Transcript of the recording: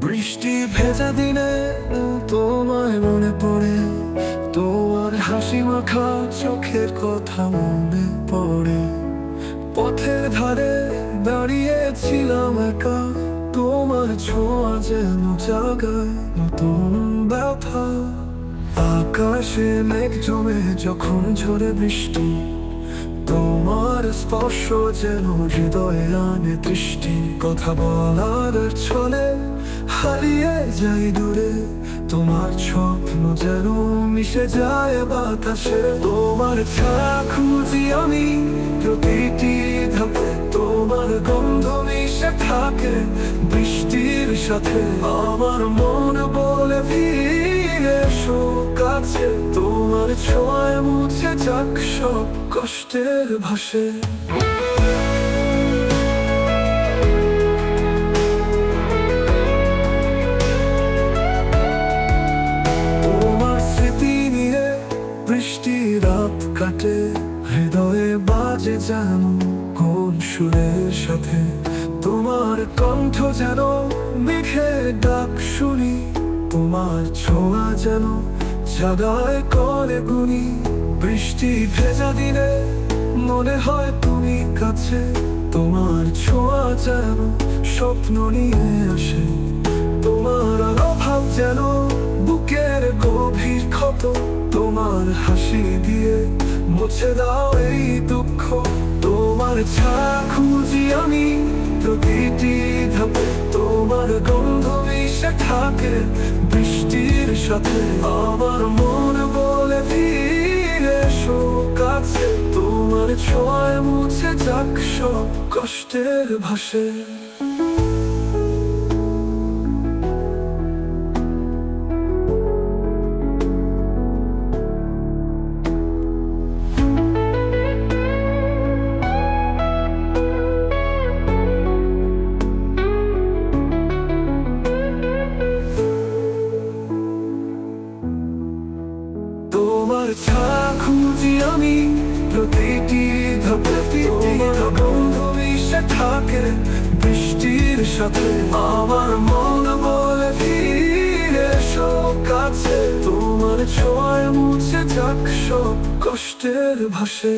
বৃষ্টি ভেজা দিনে তোমায় মনে পড়ে, তোমার হাসি মাখা চোখের কথা মনে পড়ে। পথের ধারে দাঁড়িয়েছিলাম একা, তোমার ছোঁয়া যেন জাগায় নতুন ব্যথা। আকাশে মেঘ জমে যখন ঝরে বৃষ্টি, তোমার স্পর্শ যেন হৃদয়ে আনে দৃষ্টি। কথা বলার ছলে হারিয়ে যাই দূরে, তোমার স্বপ্ন যেন মিশে যায় বাতাসে। তোমার ছায়া খুঁজি আমি প্রতিটি ধাপে, তোমার গন্ধ মিশে থাকে বৃষ্টির সাথে। আমার মন বলে ফিরে এসো কাছে, তোমার ছোঁয়ায় মুছে যাক সব কষ্টের ভাসে। তোমার স্মৃতি নিয়ে বৃষ্টি রাত কাটে, হৃদয়ে বাজে যেন কোন সুরের সাথে। তোমার কণ্ঠ যেন মেঘের ডাক শুনি, তোমার ছোঁয়া যেন জাগায় করে গুনি। বৃষ্টি ভেজা দিনে মনে হয় তুমি কাছে, তোমার ছোঁয়া যেন স্বপ্ন নিয়ে আসে। তোমার অভাব যেন বুকের গভীর ক্ষত, তোমার হাসি দিয়ে মুছে দাও এই দুঃখ। তোমার ছায়া খুঁজি আমি প্রতিটি ধাপে, তোমার গন্ধ মিশে থাকে বৃষ্টির সাথে। আমার মন বলে ফিরে এসো কাছে, তোমার ছোঁয়ায় মুছে যাক সব কষ্টের ভাসে। তোমার ছায়া খুঁজি আমি প্রতিটি ধাপে, তোমার গন্ধ মিশে থাকে বৃষ্টির সাথে। আমার মন বলে ফিরে এসো কাছে, তোমার ছোঁয়ায় মুছে যাক সব কষ্টের ভাসে।